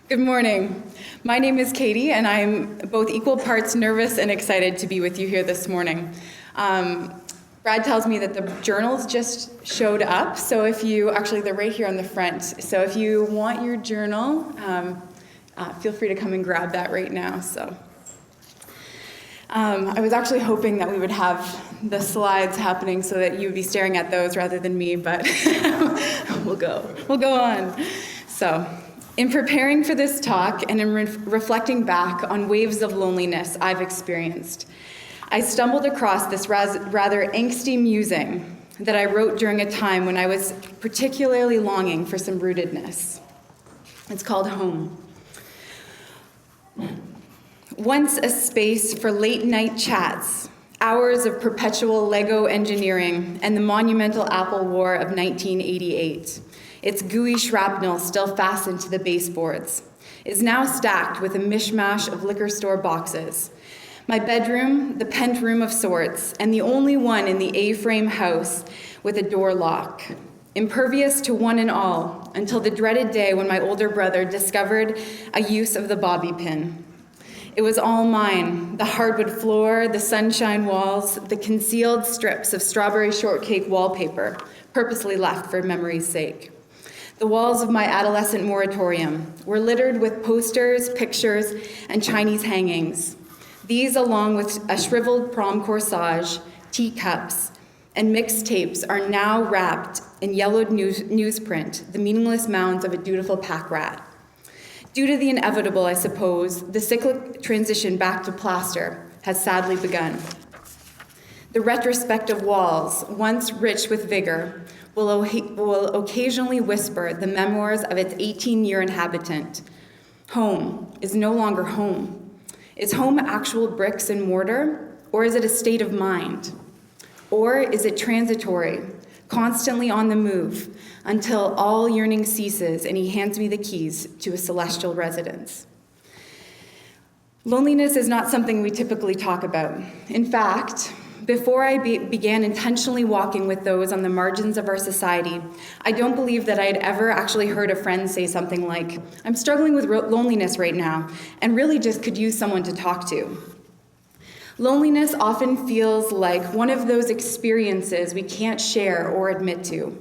Good morning. My name is Katie, and I'm both equal parts nervous and excited to be with you here this morning. Brad tells me that the journals just showed up, so if you, actually they're right here on the front, so if you want your journal, feel free to come and grab that right now. I was actually hoping that we would have the slides happening so that you would be staring at those rather than me, but we'll go on. So, in preparing for this talk and in reflecting back on waves of loneliness I've experienced, I stumbled across this rather angsty musing that I wrote during a time when I was particularly longing for some rootedness. It's called Home. Once a space for late-night chats, hours of perpetual Lego engineering, and the monumental Apple War of 1988, its gooey shrapnel still fastened to the baseboards, is now stacked with a mishmash of liquor store boxes. My bedroom, the pent room of sorts, and the only one in the A-frame house with a door lock, impervious to one and all, until the dreaded day when my older brother discovered a use of the bobby pin. It was all mine: the hardwood floor, the sunshine walls, the concealed strips of strawberry shortcake wallpaper, purposely left for memory's sake. The walls of my adolescent moratorium were littered with posters, pictures, and Chinese hangings. These, along with a shriveled prom corsage, teacups, and mixed tapes, are now wrapped in yellowed newsprint, the meaningless mounds of a dutiful pack rat. Due to the inevitable, I suppose, the cyclic transition back to plaster has sadly begun. The retrospective walls, once rich with vigor, will occasionally whisper the memoirs of its 18-year inhabitant. Home is no longer home. Is home actual bricks and mortar, or is it a state of mind? Or is it transitory, constantly on the move, until all yearning ceases and he hands me the keys to a celestial residence? Loneliness is not something we typically talk about. In fact, before I began intentionally walking with those on the margins of our society, I don't believe that I had ever actually heard a friend say something like, "I'm struggling with loneliness right now, and really just could use someone to talk to." Loneliness often feels like one of those experiences we can't share or admit to.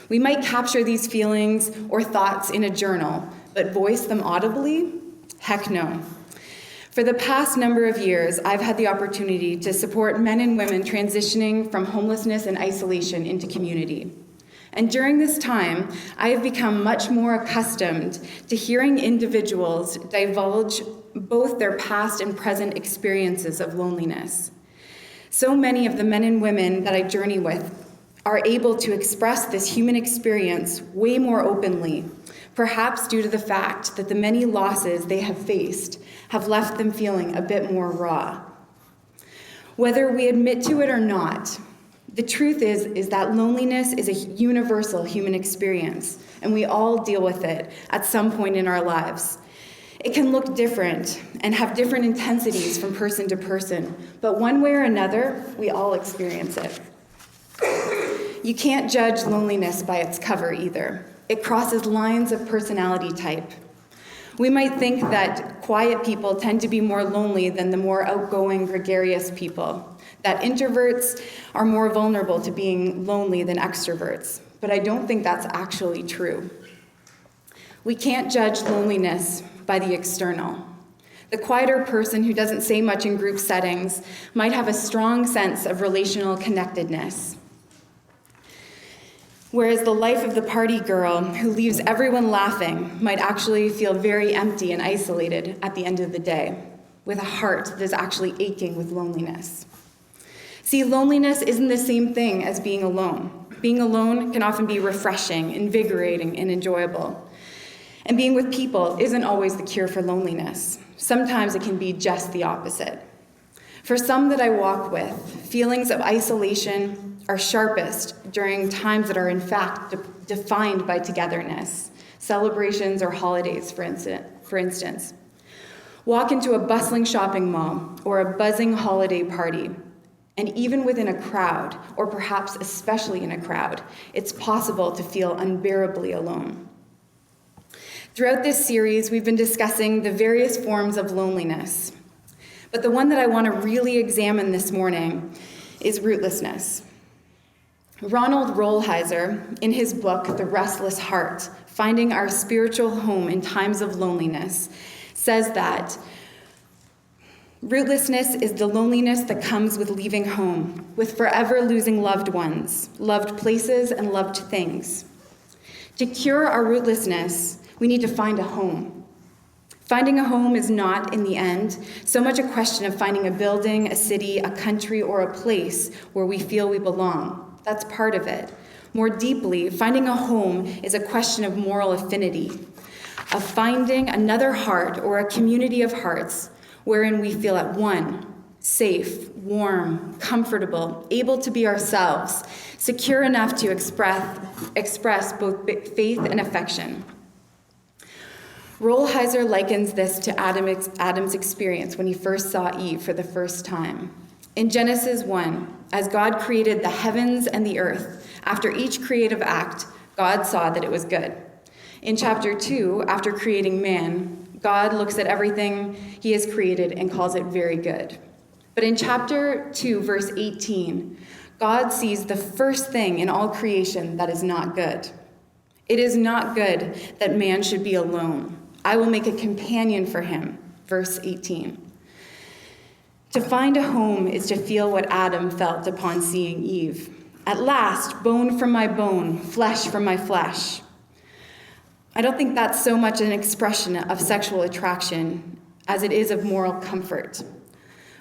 We might capture these feelings or thoughts in a journal, but voice them audibly? Heck no. For the past number of years, I've had the opportunity to support men and women transitioning from homelessness and isolation into community. And during this time, I have become much more accustomed to hearing individuals divulge both their past and present experiences of loneliness. So many of the men and women that I journey with are able to express this human experience way more openly, perhaps due to the fact that the many losses they have faced have left them feeling a bit more raw. Whether we admit to it or not, the truth is that loneliness is a universal human experience, and we all deal with it at some point in our lives. It can look different and have different intensities from person to person, but one way or another, we all experience it. You can't judge loneliness by its cover either. It crosses lines of personality type. We might think that quiet people tend to be more lonely than the more outgoing, gregarious people, that introverts are more vulnerable to being lonely than extroverts, but I don't think that's actually true. We can't judge loneliness by the external. The quieter person who doesn't say much in group settings might have a strong sense of relational connectedness, whereas the life of the party girl who leaves everyone laughing might actually feel very empty and isolated at the end of the day, with a heart that is actually aching with loneliness. See, loneliness isn't the same thing as being alone. Being alone can often be refreshing, invigorating, and enjoyable. And being with people isn't always the cure for loneliness. Sometimes it can be just the opposite. For some that I walk with, feelings of isolation are sharpest during times that are in fact defined by togetherness, celebrations or holidays, for instance. Walk into a bustling shopping mall or a buzzing holiday party, and even within a crowd, or perhaps especially in a crowd, it's possible to feel unbearably alone. Throughout this series, we've been discussing the various forms of loneliness. But the one that I want to really examine this morning is rootlessness. Ronald Rolheiser, in his book, The Restless Heart, Finding Our Spiritual Home in Times of Loneliness, says that rootlessness is the loneliness that comes with leaving home, with forever losing loved ones, loved places, and loved things. To cure our rootlessness, we need to find a home. Finding a home is not, in the end, so much a question of finding a building, a city, a country, or a place where we feel we belong. That's part of it. More deeply, finding a home is a question of moral affinity, of finding another heart or a community of hearts wherein we feel at one, safe, warm, comfortable, able to be ourselves, secure enough to express both faith and affection. Rolheiser likens this to Adam's experience when he first saw Eve for the first time. In Genesis 1, as God created the heavens and the earth, after each creative act, God saw that it was good. In chapter 2, after creating man, God looks at everything he has created and calls it very good. But in chapter 2, verse 18, God sees the first thing in all creation that is not good. It is not good that man should be alone. I will make a companion for him, verse 18. To find a home is to feel what Adam felt upon seeing Eve. At last, bone from my bone, flesh from my flesh. I don't think that's so much an expression of sexual attraction as it is of moral comfort.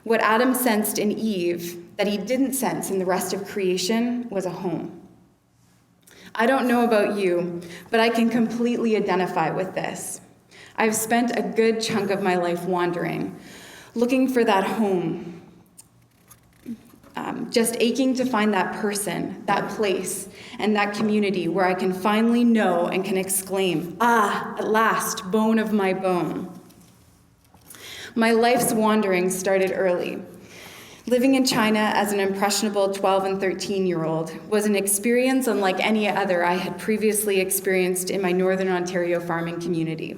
What Adam sensed in Eve that he didn't sense in the rest of creation was a home. I don't know about you, but I can completely identify with this. I've spent a good chunk of my life wandering, looking for that home, just aching to find that person, that place, and that community where I can finally know and can exclaim, "Ah, at last, bone of my bone." My life's wandering started early. Living in China as an impressionable 12 and 13-year-old was an experience unlike any other I had previously experienced in my Northern Ontario farming community.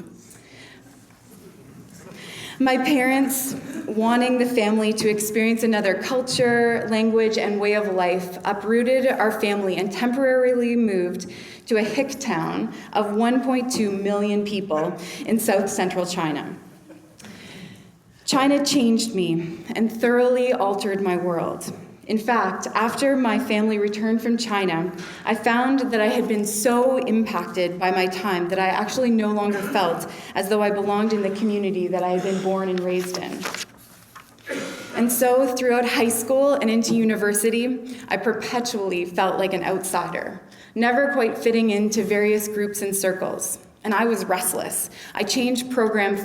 My parents, wanting the family to experience another culture, language, and way of life, uprooted our family and temporarily moved to a hick town of 1.2 million people in south central China. China changed me and thoroughly altered my world. In fact, after my family returned from China, I found that I had been so impacted by my time that I actually no longer felt as though I belonged in the community that I had been born and raised in. And so throughout high school and into university, I perpetually felt like an outsider, never quite fitting into various groups and circles. And I was restless. I changed programs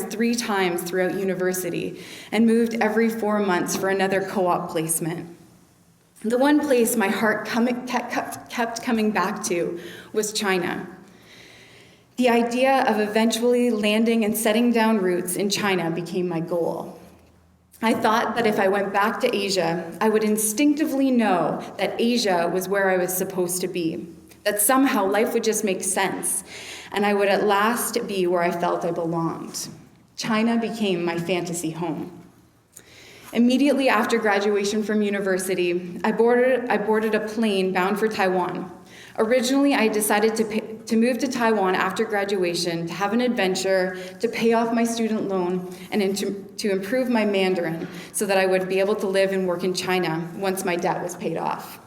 3 times throughout university and moved every 4 months for another co-op placement. The one place my heart kept coming back to was China. The idea of eventually landing and setting down roots in China became my goal. I thought that if I went back to Asia, I would instinctively know that Asia was where I was supposed to be, that somehow life would just make sense, and I would at last be where I felt I belonged. China became my fantasy home. Immediately after graduation from university, I boarded a plane bound for Taiwan. Originally, I decided to move to Taiwan after graduation, to have an adventure, to pay off my student loan, and to improve my Mandarin so that I would be able to live and work in China once my debt was paid off.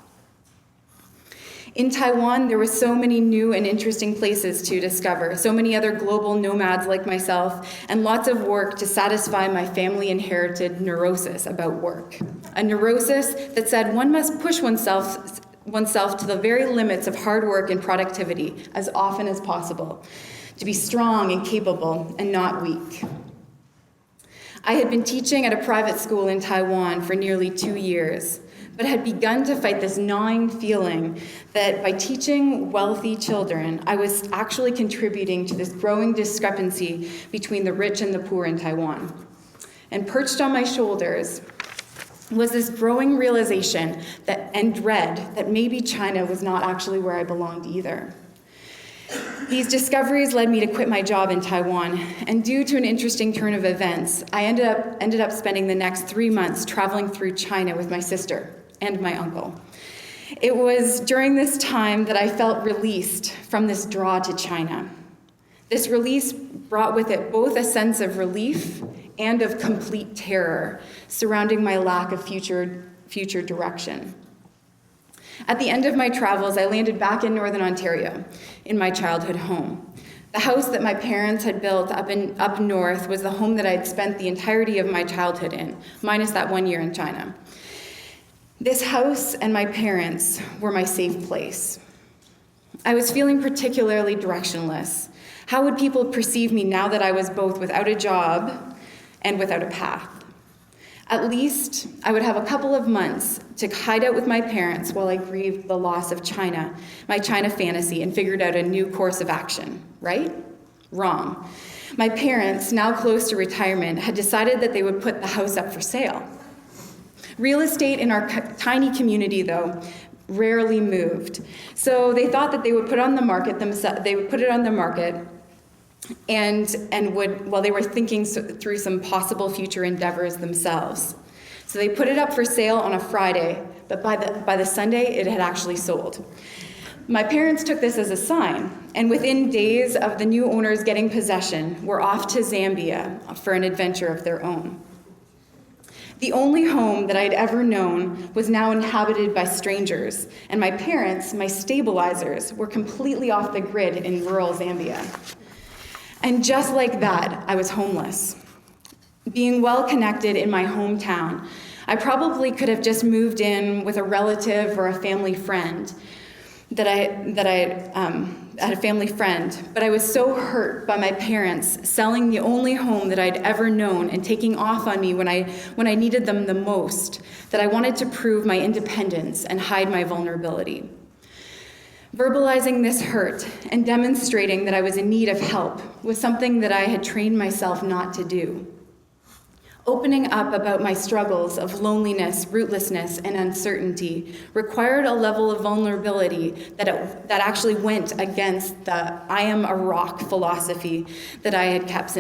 In Taiwan, there were so many new and interesting places to discover, so many other global nomads like myself, and lots of work to satisfy my family-inherited neurosis about work. A neurosis that said one must push oneself to the very limits of hard work and productivity as often as possible, to be strong and capable and not weak. I had been teaching at a private school in Taiwan for nearly 2 years, but had begun to fight this gnawing feeling that by teaching wealthy children, I was actually contributing to this growing discrepancy between the rich and the poor in Taiwan. And perched on my shoulders was this growing realization and dread that maybe China was not actually where I belonged either. These discoveries led me to quit my job in Taiwan, and due to an interesting turn of events, I ended up spending the next 3 months traveling through China with my sister and my uncle. It was during this time that I felt released from this draw to China. This release brought with it both a sense of relief and of complete terror surrounding my lack of future direction. At the end of my travels, I landed back in Northern Ontario, in my childhood home. The house that my parents had built up north was the home that I had spent the entirety of my childhood in, minus that 1 year in China. This house and my parents were my safe place. I was feeling particularly directionless. How would people perceive me now that I was both without a job and without a path? At least I would have a couple of months to hide out with my parents while I grieved the loss of China, my China fantasy, and figured out a new course of action, right? Wrong. My parents, now close to retirement, had decided that they would put the house up for sale. Real estate in our tiny community, though, rarely moved. So they thought that they would put it on the market and would, well, they were thinking through some possible future endeavors themselves. So they put it up for sale on a Friday, but by the Sunday, it had actually sold. My parents took this as a sign, and within days of the new owners getting possession, were off to Zambia for an adventure of their own. The only home that I'd ever known was now inhabited by strangers, and my parents, my stabilizers, were completely off the grid in rural Zambia. And just like that, I was homeless. Being well connected in my hometown, I probably could have just moved in with a relative or a family friend but I was so hurt by my parents selling the only home that I'd ever known and taking off on me when I needed them the most, that I wanted to prove my independence and hide my vulnerability. Verbalizing this hurt and demonstrating that I was in need of help was something that I had trained myself not to do. Opening up about my struggles of loneliness, rootlessness, and uncertainty required a level of vulnerability that actually went against the I am a rock philosophy that I had kept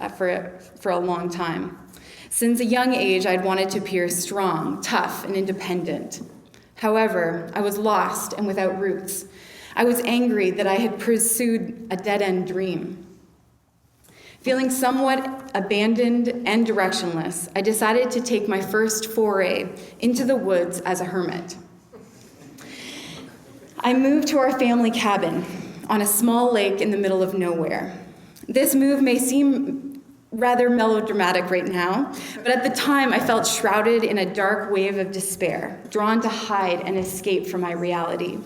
for a long time. Since a young age, I'd wanted to appear strong, tough, and independent. However, I was lost and without roots. I was angry that I had pursued a dead-end dream. Feeling somewhat abandoned and directionless, I decided to take my first foray into the woods as a hermit. I moved to our family cabin on a small lake in the middle of nowhere. This move may seem rather melodramatic right now, but at the time I felt shrouded in a dark wave of despair, drawn to hide and escape from my reality.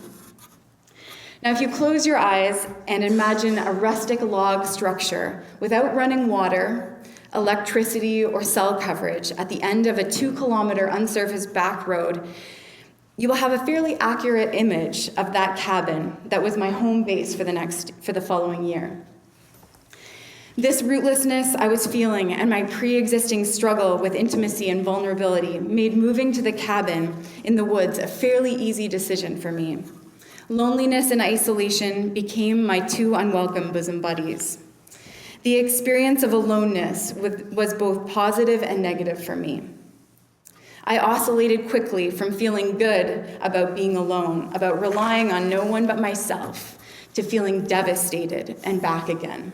Now, if you close your eyes and imagine a rustic log structure without running water, electricity, or cell coverage at the end of a 2-kilometer unsurfaced back road, you will have a fairly accurate image of that cabin that was my home base for the following year. This rootlessness I was feeling and my pre-existing struggle with intimacy and vulnerability made moving to the cabin in the woods a fairly easy decision for me. Loneliness and isolation became my 2 unwelcome bosom buddies. The experience of aloneness was both positive and negative for me. I oscillated quickly from feeling good about being alone, about relying on no one but myself, to feeling devastated and back again.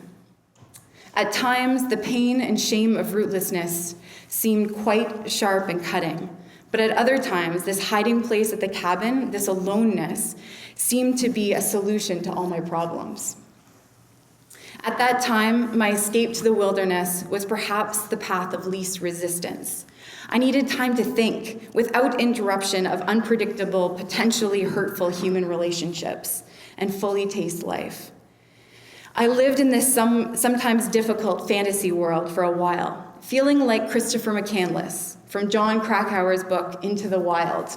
At times, the pain and shame of rootlessness seemed quite sharp and cutting, but at other times, this hiding place at the cabin, this aloneness, seemed to be a solution to all my problems. At that time, my escape to the wilderness was perhaps the path of least resistance. I needed time to think without interruption of unpredictable, potentially hurtful human relationships and fully taste life. I lived in this sometimes difficult fantasy world for a while, feeling like Christopher McCandless from John Krakauer's book, Into the Wild.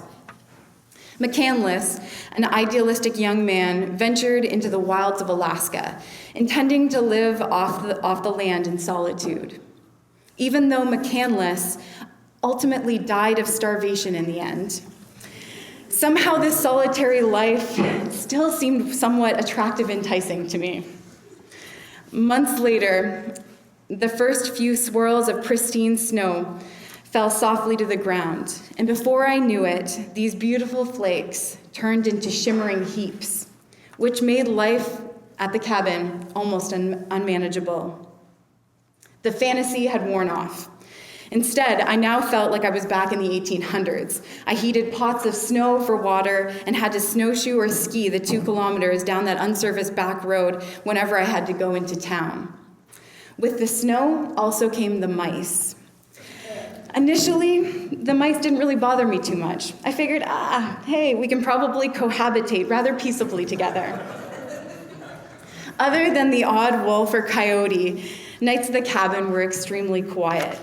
McCandless, an idealistic young man, ventured into the wilds of Alaska, intending to live off the land in solitude. Even though McCandless ultimately died of starvation in the end, somehow this solitary life still seemed somewhat attractive and enticing to me. Months later, the first few swirls of pristine snow fell softly to the ground, and before I knew it, these beautiful flakes turned into shimmering heaps, which made life at the cabin almost unmanageable. The fantasy had worn off. Instead, I now felt like I was back in the 1800s. I heated pots of snow for water and had to snowshoe or ski the 2 kilometers down that unserviced back road whenever I had to go into town. With the snow also came the mice. Initially, the mice didn't really bother me too much. I figured, hey, we can probably cohabitate rather peaceably together. Other than the odd wolf or coyote, nights at the cabin were extremely quiet.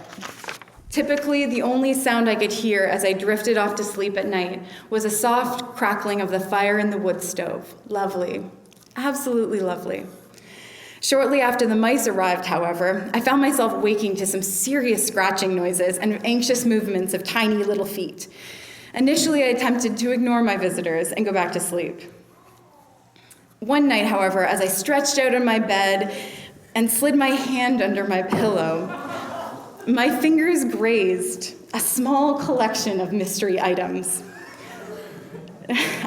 Typically, the only sound I could hear as I drifted off to sleep at night was a soft crackling of the fire in the wood stove. Lovely. Absolutely lovely. Shortly after the mice arrived, however, I found myself waking to some serious scratching noises and anxious movements of tiny little feet. Initially, I attempted to ignore my visitors and go back to sleep. One night, however, as I stretched out on my bed and slid my hand under my pillow, my fingers grazed a small collection of mystery items.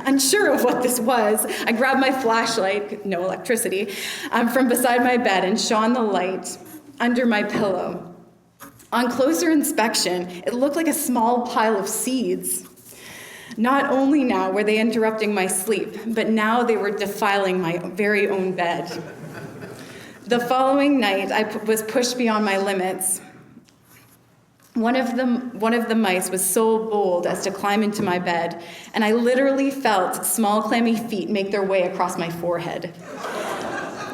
Unsure of what this was, I grabbed my flashlight, no electricity, from beside my bed and shone the light under my pillow. On closer inspection, it looked like a small pile of seeds. Not only now were they interrupting my sleep, but now they were defiling my very own bed. The following night, I was pushed beyond my limits. One of the mice was so bold as to climb into my bed, and I literally felt small, clammy feet make their way across my forehead.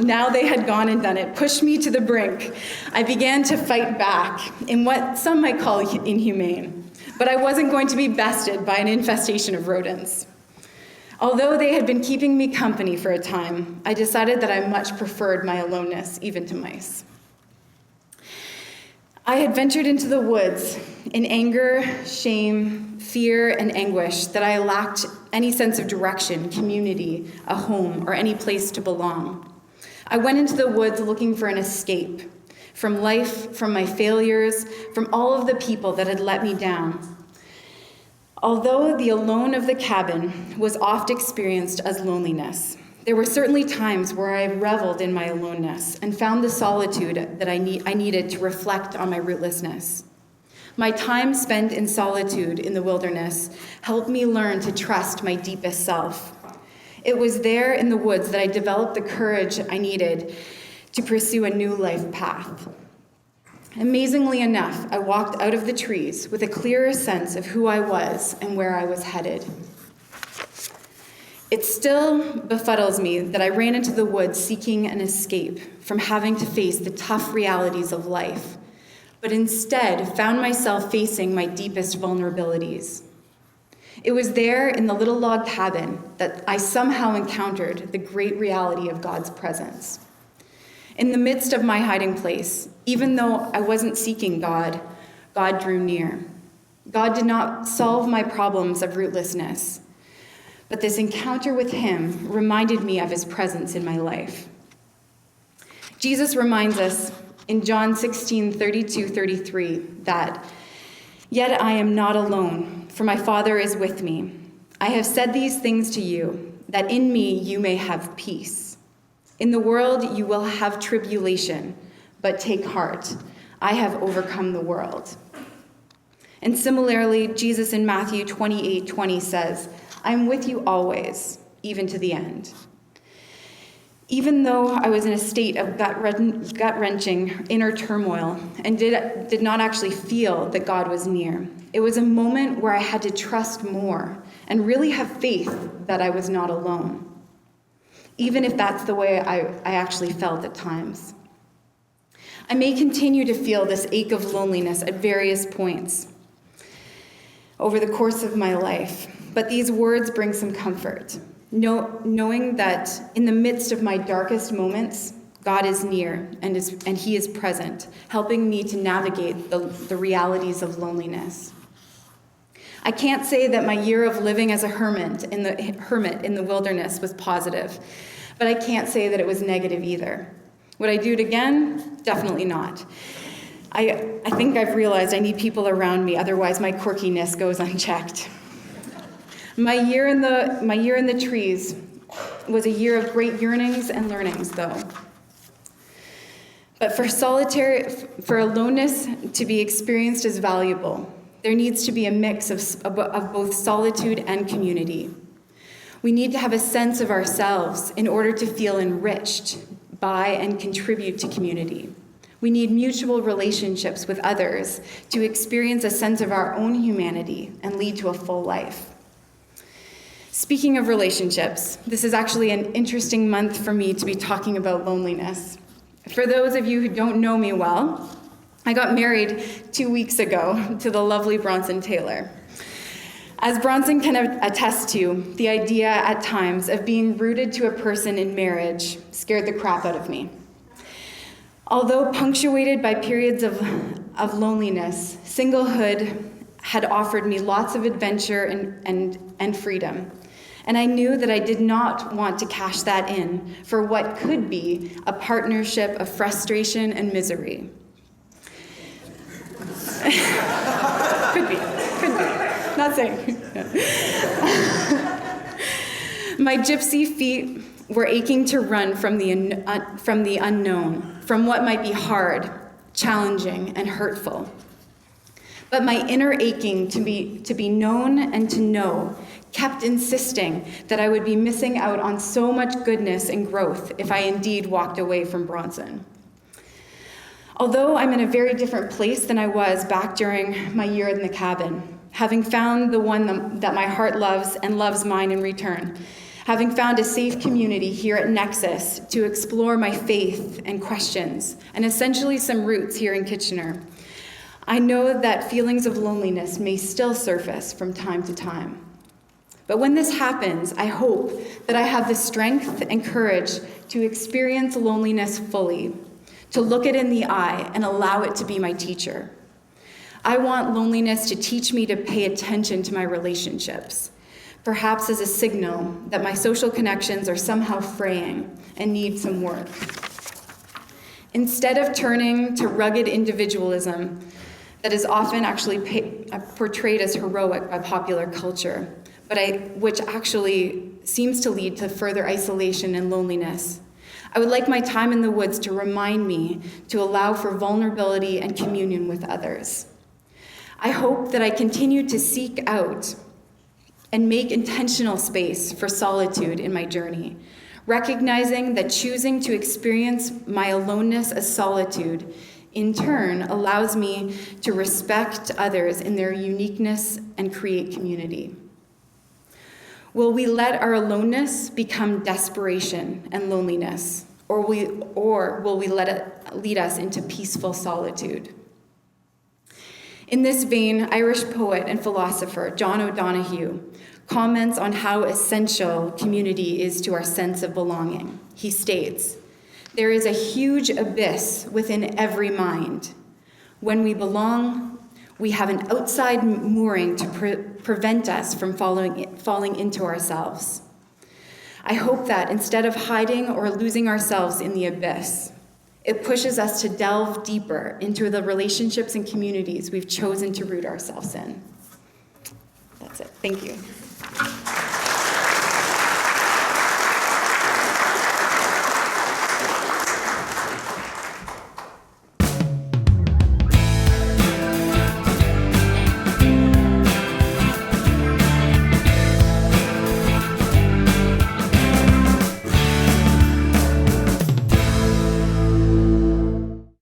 Now they had gone and done it, pushed me to the brink. I began to fight back in what some might call inhumane, but I wasn't going to be bested by an infestation of rodents. Although they had been keeping me company for a time, I decided that I much preferred my aloneness, even to mice. I had ventured into the woods in anger, shame, fear, and anguish that I lacked any sense of direction, community, a home, or any place to belong. I went into the woods looking for an escape from life, from my failures, from all of the people that had let me down. Although the alone of the cabin was oft experienced as loneliness, there were certainly times where I reveled in my aloneness and found the solitude that I needed to reflect on my rootlessness. My time spent in solitude in the wilderness helped me learn to trust my deepest self. It was there in the woods that I developed the courage I needed to pursue a new life path. Amazingly enough, I walked out of the trees with a clearer sense of who I was and where I was headed. It still befuddles me that I ran into the woods seeking an escape from having to face the tough realities of life, but instead found myself facing my deepest vulnerabilities. It was there in the little log cabin that I somehow encountered the great reality of God's presence. In the midst of my hiding place, even though I wasn't seeking God, God drew near. God did not solve my problems of rootlessness, but this encounter with him reminded me of his presence in my life. Jesus reminds us in John 16:32-33 that, "Yet I am not alone, for my Father is with me. I have said these things to you, that in me you may have peace. In the world you will have tribulation, but take heart. I have overcome the world." And similarly, Jesus in Matthew 28:20 says, "I am with you always, even to the end." Even though I was in a state of gut-wrenching inner turmoil and did not actually feel that God was near, it was a moment where I had to trust more and really have faith that I was not alone, even if that's the way I actually felt at times. I may continue to feel this ache of loneliness at various points over the course of my life, but these words bring some comfort, knowing that in the midst of my darkest moments, God is near and he is present, helping me to navigate the realities of loneliness. I can't say that my year of living as a hermit in the wilderness was positive, but I can't say that it was negative either. Would I do it again? Definitely not. I think I've realized I need people around me, otherwise my quirkiness goes unchecked. My year in the trees was a year of great yearnings and learnings, though. But for aloneness to be experienced as valuable, there needs to be a mix of both solitude and community. We need to have a sense of ourselves in order to feel enriched by and contribute to community. We need mutual relationships with others to experience a sense of our own humanity and lead to a full life. Speaking of relationships, this is actually an interesting month for me to be talking about loneliness. For those of you who don't know me well, I got married 2 weeks ago to the lovely Bronson Taylor. As Bronson can attest to, the idea at times of being rooted to a person in marriage scared the crap out of me. Although punctuated by periods of loneliness, singlehood had offered me lots of adventure and freedom. And I knew that I did not want to cash that in for what could be a partnership of frustration and misery. Could be. Not saying. My gypsy feet were aching to run from the unknown, from what might be hard, challenging, and hurtful. But my inner aching to be known and to know kept insisting that I would be missing out on so much goodness and growth if I indeed walked away from Bronson. Although I'm in a very different place than I was back during my year in the cabin, having found the one that my heart loves and loves mine in return, having found a safe community here at NEXUS to explore my faith and questions, and essentially some roots here in Kitchener, I know that feelings of loneliness may still surface from time to time. But when this happens, I hope that I have the strength and courage to experience loneliness fully, to look it in the eye and allow it to be my teacher. I want loneliness to teach me to pay attention to my relationships, perhaps as a signal that my social connections are somehow fraying and need some work. Instead of turning to rugged individualism that is often actually portrayed as heroic by popular culture, which actually seems to lead to further isolation and loneliness, I would like my time in the woods to remind me to allow for vulnerability and communion with others. I hope that I continue to seek out and make intentional space for solitude in my journey, recognizing that choosing to experience my aloneness as solitude in turn allows me to respect others in their uniqueness and create community. Will we let our aloneness become desperation and loneliness, or will we let it lead us into peaceful solitude? In this vein, Irish poet and philosopher John O'Donohue comments on how essential community is to our sense of belonging. He states, "There is a huge abyss within every mind. When we belong, we have an outside mooring to prevent us from falling into ourselves." I hope that instead of hiding or losing ourselves in the abyss, it pushes us to delve deeper into the relationships and communities we've chosen to root ourselves in. That's it. Thank you.